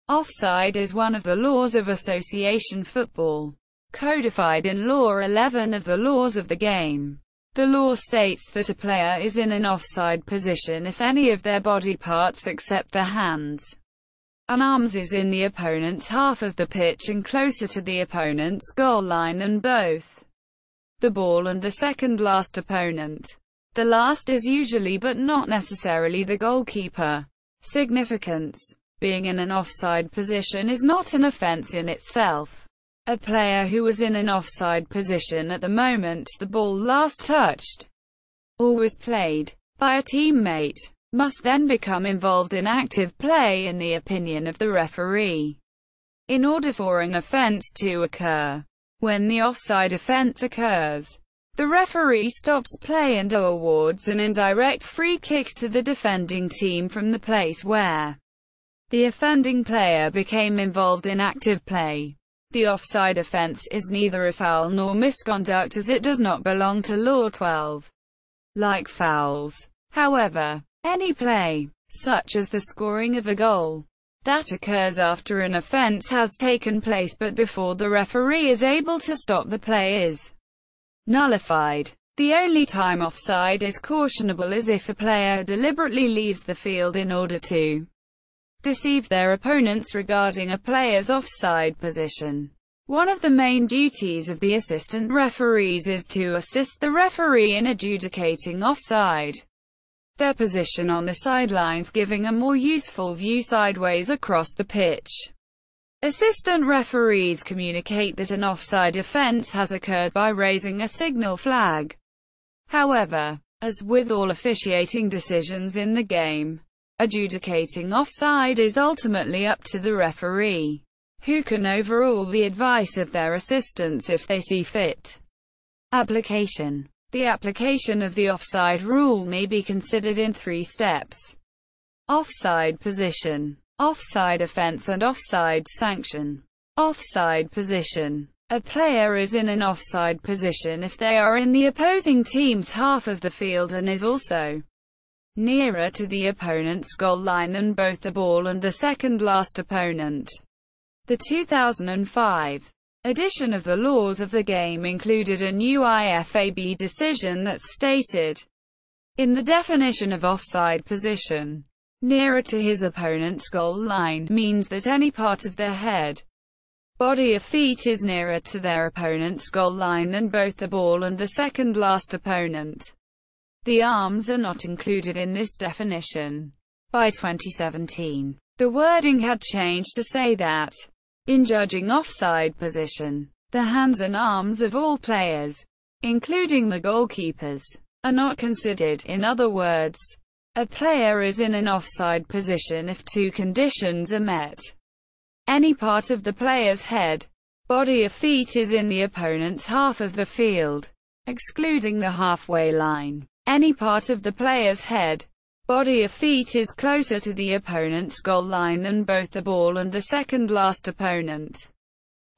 Offside is one of the laws of association football, codified in Law 11 of the laws of the game. The law states that a player is in an offside position if any of their body parts except the hands and arms is in the opponent's half of the pitch and closer to the opponent's goal line than both the ball and the second last opponent. The last is usually but not necessarily the goalkeeper. Significance: being in an offside position is not an offence in itself. A player who was in an offside position at the moment the ball last touched or was played by a teammate must then become involved in active play in the opinion of the referee, in order for an offence to occur. When the offside offence occurs, the referee stops play and awards an indirect free kick to the defending team from the place where the offending player became involved in active play. The offside offence is neither a foul nor misconduct as it does not belong to Law 12. Like fouls, however, any play, such as the scoring of a goal, that occurs after an offence has taken place but before the referee is able to stop the play is nullified. The only time offside is cautionable is if a player deliberately leaves the field in order to deceive their opponents regarding a player's offside position. One of the main duties of the assistant referees is to assist the referee in adjudicating offside, their position on the sidelines giving a more useful view sideways across the pitch. Assistant referees communicate that an offside offence has occurred by raising a signal flag. However, as with all officiating decisions in the game, adjudicating offside is ultimately up to the referee, who can overrule the advice of their assistants if they see fit. Application: the application of the offside rule may be considered in 3 steps: offside position, offside offence and offside sanction. Offside position: a player is in an offside position if they are in the opposing team's half of the field and is also nearer to the opponent's goal line than both the ball and the second last opponent. The 2005 edition of the laws of the game included a new IFAB decision that stated, in the definition of offside position, nearer to his opponent's goal line means that any part of their head, body or feet is nearer to their opponent's goal line than both the ball and the second last opponent. The arms are not included in this definition. By 2017, the wording had changed to say that, in judging offside position, the hands and arms of all players, including the goalkeepers, are not considered. In other words, a player is in an offside position if 2 conditions are met. Any part of the player's head, body or feet is in the opponent's half of the field, excluding the halfway line. Any part of the player's head, body or feet is closer to the opponent's goal line than both the ball and the second last opponent.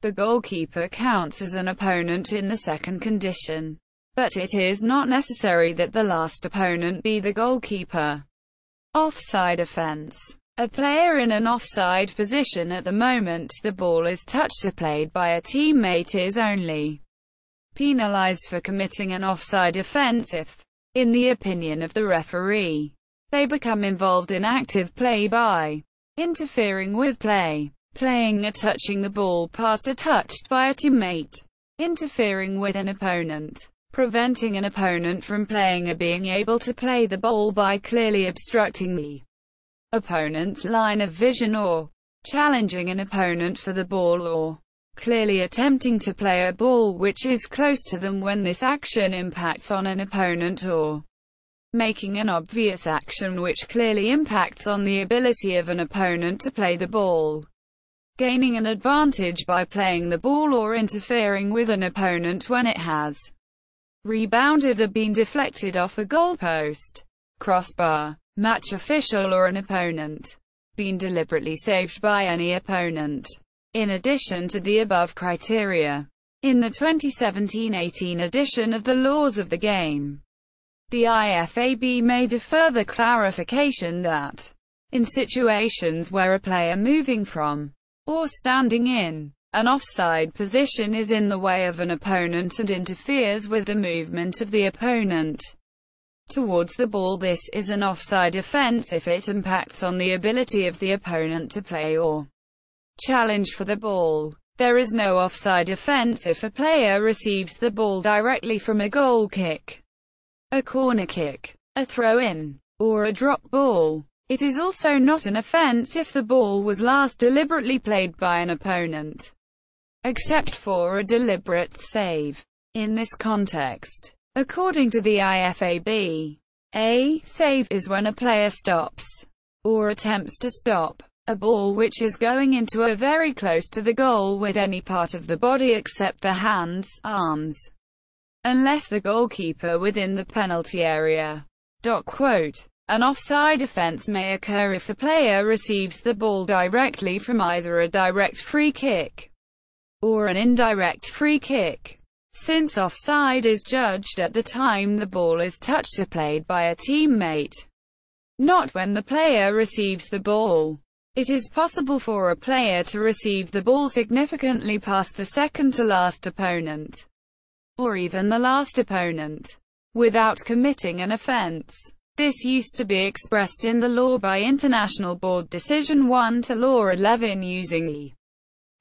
The goalkeeper counts as an opponent in the second condition, but it is not necessary that the last opponent be the goalkeeper. Offside offence: a player in an offside position at the moment the ball is touched or played by a teammate is only penalized for committing an offside offence if, in the opinion of the referee, they become involved in active play by interfering with play, playing or touching the ball past or touched by a teammate, interfering with an opponent, preventing an opponent from playing or being able to play the ball by clearly obstructing the opponent's line of vision or challenging an opponent for the ball or clearly attempting to play a ball which is close to them when this action impacts on an opponent or making an obvious action which clearly impacts on the ability of an opponent to play the ball, gaining an advantage by playing the ball or interfering with an opponent when it has rebounded or been deflected off a goalpost, crossbar, match official or an opponent, been deliberately saved by any opponent. In addition to the above criteria, in the 2017-18 edition of the laws of the game, the IFAB made a further clarification that In situations where a player moving from, or standing in, an offside position is in the way of an opponent and interferes with the movement of the opponent towards the ball, this is an offside offence if it impacts on the ability of the opponent to play or challenge for the ball. There is no offside offence if a player receives the ball directly from a goal kick, a corner kick, a throw-in, or a drop ball. It is also not an offence if the ball was last deliberately played by an opponent, except for a deliberate save. In this context, according to the IFAB, a save is when a player stops, or attempts to stop, a ball which is going into or very close to the goal with any part of the body except the hands, arms, unless the goalkeeper within the penalty area. An offside offence may occur if a player receives the ball directly from either a direct free kick or an indirect free kick. Since offside is judged at the time the ball is touched or played by a teammate, not when the player receives the ball, it is possible for a player to receive the ball significantly past the second-to-last opponent, or even the last opponent, without committing an offence. This used to be expressed in the law by International Board Decision 1 to Law 11 using the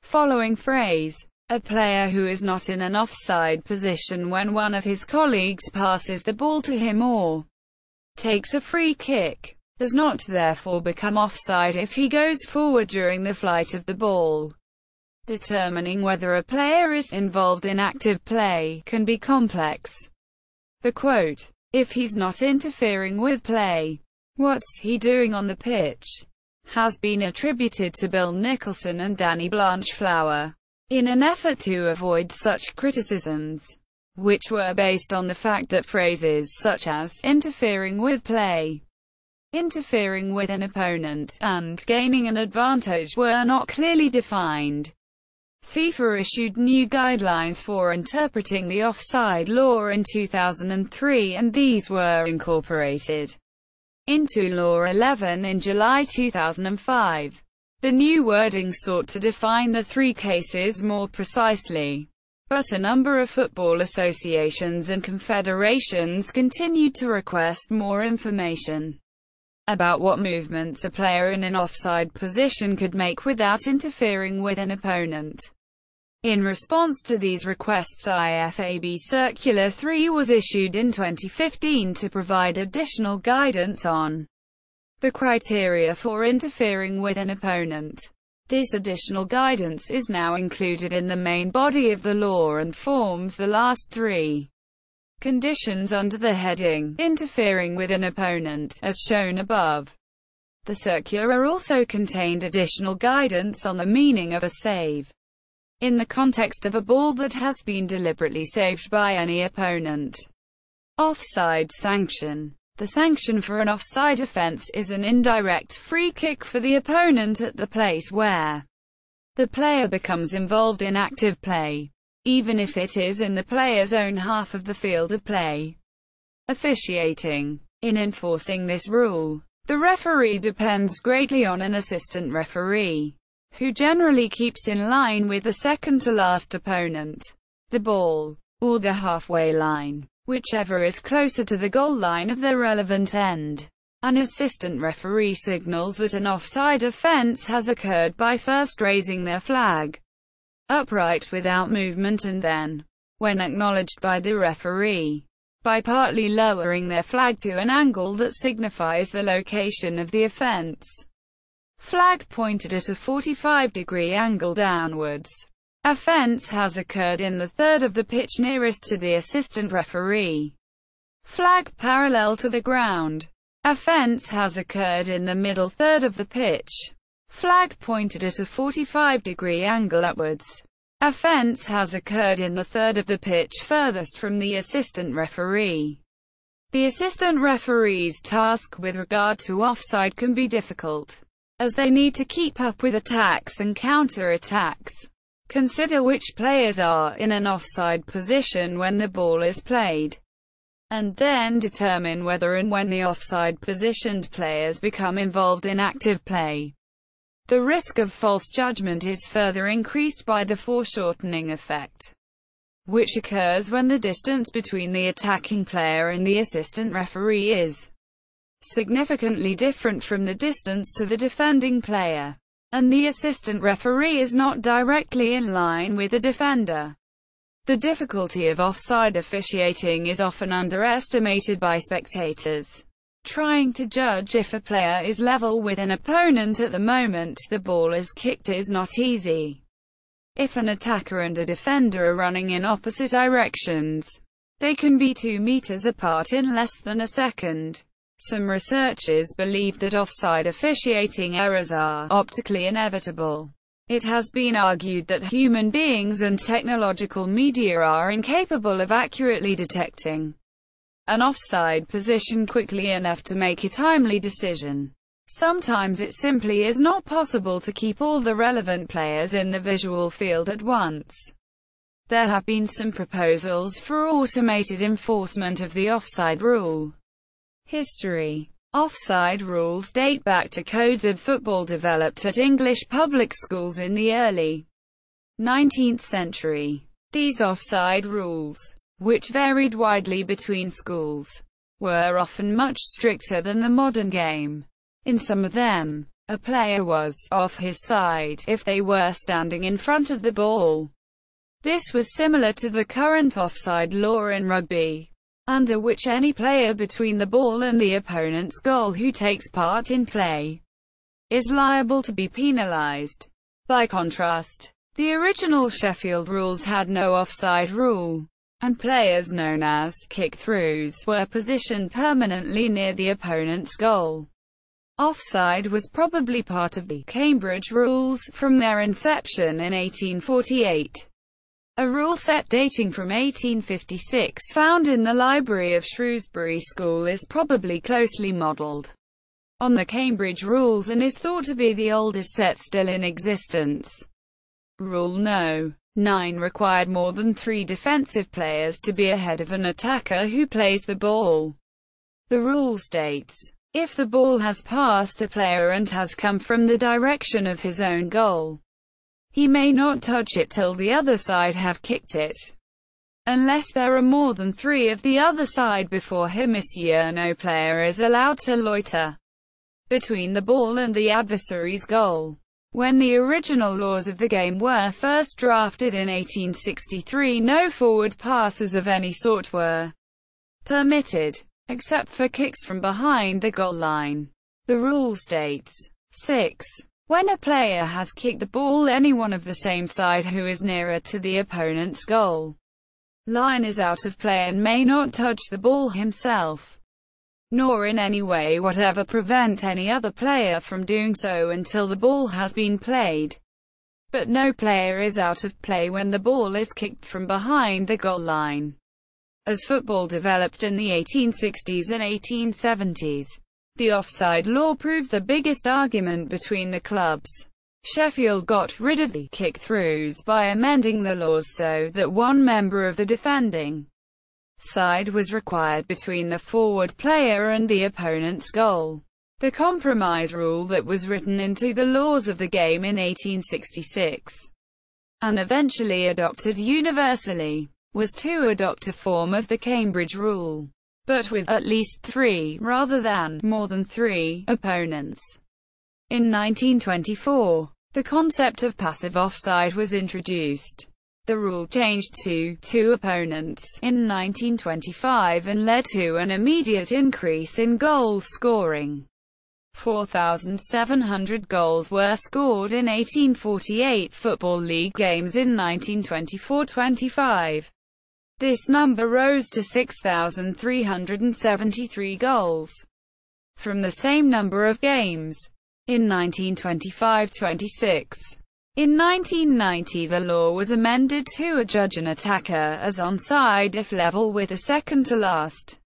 following phrase: a player who is not in an offside position when one of his colleagues passes the ball to him or takes a free kick, does not therefore become offside if he goes forward during the flight of the ball. Determining whether a player is involved in active play can be complex. The quote, "If he's not interfering with play, what's he doing on the pitch?" has been attributed to Bill Nicholson and Danny Blanchflower, in an effort to avoid such criticisms, which were based on the fact that phrases such as interfering with play, interfering with an opponent, and gaining an advantage were not clearly defined. FIFA issued new guidelines for interpreting the offside law in 2003 and these were incorporated into Law 11 in July 2005. The new wording sought to define the three cases more precisely, but a number of football associations and confederations continued to request more information about what movements a player in an offside position could make without interfering with an opponent. In response to these requests, IFAB Circular 3 was issued in 2015 to provide additional guidance on the criteria for interfering with an opponent. This additional guidance is now included in the main body of the law and forms the last three conditions under the heading, interfering with an opponent, as shown above. The circular also contained additional guidance on the meaning of a save in the context of a ball that has been deliberately saved by any opponent. Offside sanction. The sanction for an offside offence is an indirect free kick for the opponent at the place where the player becomes involved in active play, even if it is in the player's own half of the field of play. Officiating. In enforcing this rule, the referee depends greatly on an assistant referee, who generally keeps in line with the second-to-last opponent, the ball, or the halfway line, whichever is closer to the goal line of the relevant end. An assistant referee signals that an offside offence has occurred by first raising their flag upright without movement and then, when acknowledged by the referee, by partly lowering their flag to an angle that signifies the location of the offence. Flag pointed at a 45-degree angle downwards. Offence has occurred in the third of the pitch nearest to the assistant referee. Flag parallel to the ground. Offence has occurred in the middle third of the pitch. Flag pointed at a 45-degree angle upwards. Offence has occurred in the third of the pitch furthest from the assistant referee. The assistant referee's task with regard to offside can be difficult, as they need to keep up with attacks and counter-attacks, consider which players are in an offside position when the ball is played, and then determine whether and when the offside-positioned players become involved in active play. The risk of false judgment is further increased by the foreshortening effect, which occurs when the distance between the attacking player and the assistant referee is significantly different from the distance to the defending player, and the assistant referee is not directly in line with the defender. The difficulty of offside officiating is often underestimated by spectators. Trying to judge if a player is level with an opponent at the moment the ball is kicked is not easy. If an attacker and a defender are running in opposite directions, they can be 2 meters apart in less than a second. Some researchers believe that offside officiating errors are optically inevitable. It has been argued that human beings and technological media are incapable of accurately detecting an offside position quickly enough to make a timely decision. Sometimes it simply is not possible to keep all the relevant players in the visual field at once. There have been some proposals for automated enforcement of the offside rule. History. Offside rules date back to codes of football developed at English public schools in the early 19th century. These offside rules, which varied widely between schools, were often much stricter than the modern game. In some of them, a player was off his side if they were standing in front of the ball. This was similar to the current offside law in rugby, under which any player between the ball and the opponent's goal who takes part in play is liable to be penalized. By contrast, the original Sheffield rules had no offside rule, and players known as kick-throughs were positioned permanently near the opponent's goal. Offside was probably part of the Cambridge rules from their inception in 1848. A rule set dating from 1856 found in the library of Shrewsbury School is probably closely modelled on the Cambridge rules and is thought to be the oldest set still in existence. Rule No. 9 required more than 3 defensive players to be ahead of an attacker who plays the ball. The rule states, if the ball has passed a player and has come from the direction of his own goal, he may not touch it till the other side have kicked it. Unless there are more than 3 of the other side before him, no player is allowed to loiter between the ball and the adversary's goal. When the original laws of the game were first drafted in 1863, no forward passes of any sort were permitted, except for kicks from behind the goal line. The rule states, 6. When a player has kicked the ball, anyone of the same side who is nearer to the opponent's goal line is out of play and may not touch the ball himself, nor in any way whatever prevent any other player from doing so until the ball has been played. But no player is out of play when the ball is kicked from behind the goal line. As football developed in the 1860s and 1870s, the offside law proved the biggest argument between the clubs. Sheffield got rid of the kick-throughs by amending the laws so that one member of the defending side was required between the forward player and the opponent's goal. The compromise rule that was written into the laws of the game in 1866, and eventually adopted universally, was to adopt a form of the Cambridge rule, but with at least 3, rather than more than 3, opponents. In 1924, the concept of passive offside was introduced. The rule changed to 2 opponents in 1925 and led to an immediate increase in goal scoring. 4,700 goals were scored in 1848 Football League games in 1924-25. This number rose to 6,373 goals from the same number of games in 1925-26. In 1990 the law was amended to adjudge an attacker as onside if level with a second-to-last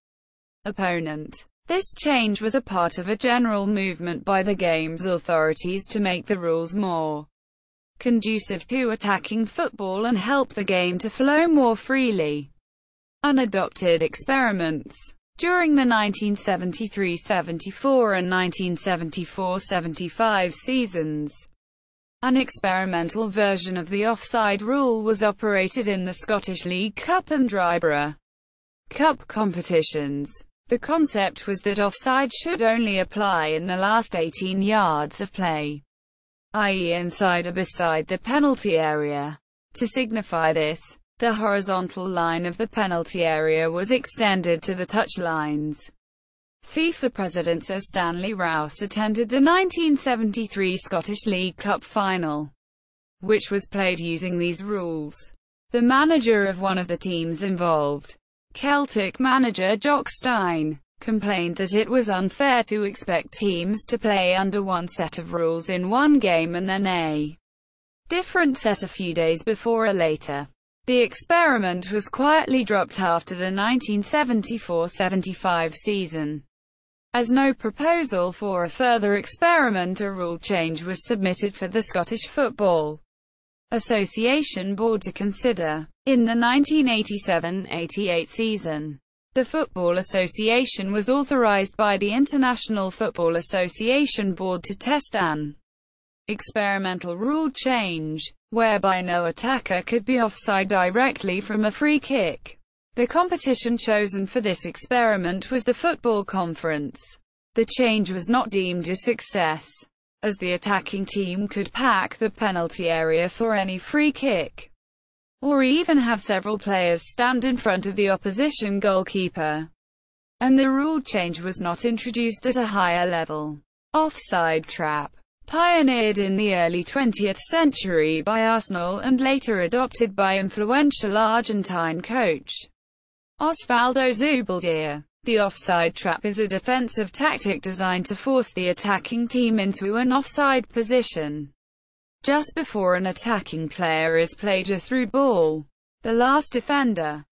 opponent. This change was a part of a general movement by the game's authorities to make the rules more conducive to attacking football and help the game to flow more freely. Unadopted experiments. During the 1973-74 and 1974-75 seasons, an experimental version of the offside rule was operated in the Scottish League Cup and Dryborough Cup competitions. The concept was that offside should only apply in the last 18 yards of play, i.e. inside or beside the penalty area. To signify this, the horizontal line of the penalty area was extended to the touch lines. FIFA President Sir Stanley Rouse attended the 1973 Scottish League Cup final, which was played using these rules. The manager of one of the teams involved, Celtic manager Jock Stein, complained that it was unfair to expect teams to play under one set of rules in one game and then a different set a few days before or later. The experiment was quietly dropped after the 1974-75 season. As no proposal for a further experiment or rule change was submitted for the Scottish Football Association Board to consider. In the 1987-88 season, the Football Association was authorised by the International Football Association Board to test an experimental rule change, whereby no attacker could be offside directly from a free kick. The competition chosen for this experiment was the Football Conference. The change was not deemed a success, as the attacking team could pack the penalty area for any free kick, or even have several players stand in front of the opposition goalkeeper. And the rule change was not introduced at a higher level. Offside trap. Pioneered in the early 20th century by Arsenal and later adopted by influential Argentine coach Osvaldo Zubeldia, the offside trap is a defensive tactic designed to force the attacking team into an offside position just before an attacking player is played a through ball. The last defender's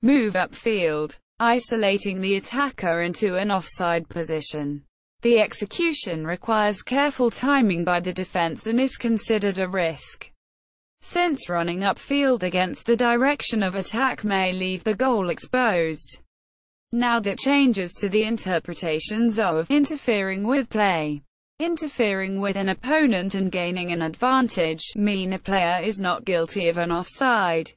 move upfield, isolating the attacker into an offside position. The execution requires careful timing by the defense and is considered a risk, since running upfield against the direction of attack may leave the goal exposed. Now that changes to the interpretations of interfering with play. Interfering with an opponent and gaining an advantage mean a player is not guilty of an offside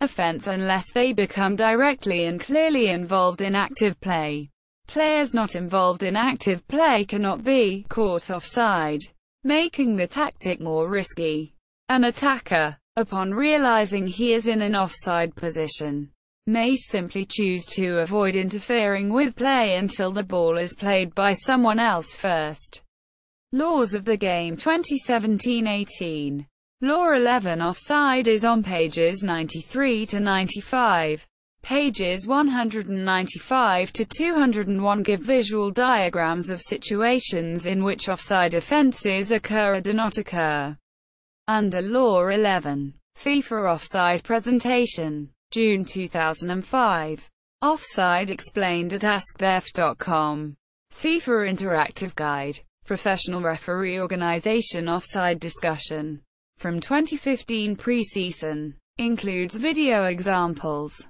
offense unless they become directly and clearly involved in active play. Players not involved in active play cannot be caught offside, making the tactic more risky. An attacker, upon realizing he is in an offside position, may simply choose to avoid interfering with play until the ball is played by someone else first. Laws of the Game 2017-18. Law 11 Offside is on pages 93 to 95. Pages 195 to 201 give visual diagrams of situations in which offside offences occur or do not occur. Under Law 11. FIFA Offside Presentation. June 2005. Offside explained at AskTheF.com. FIFA Interactive Guide. Professional Referee Organization Offside Discussion. From 2015 pre-season. Includes video examples.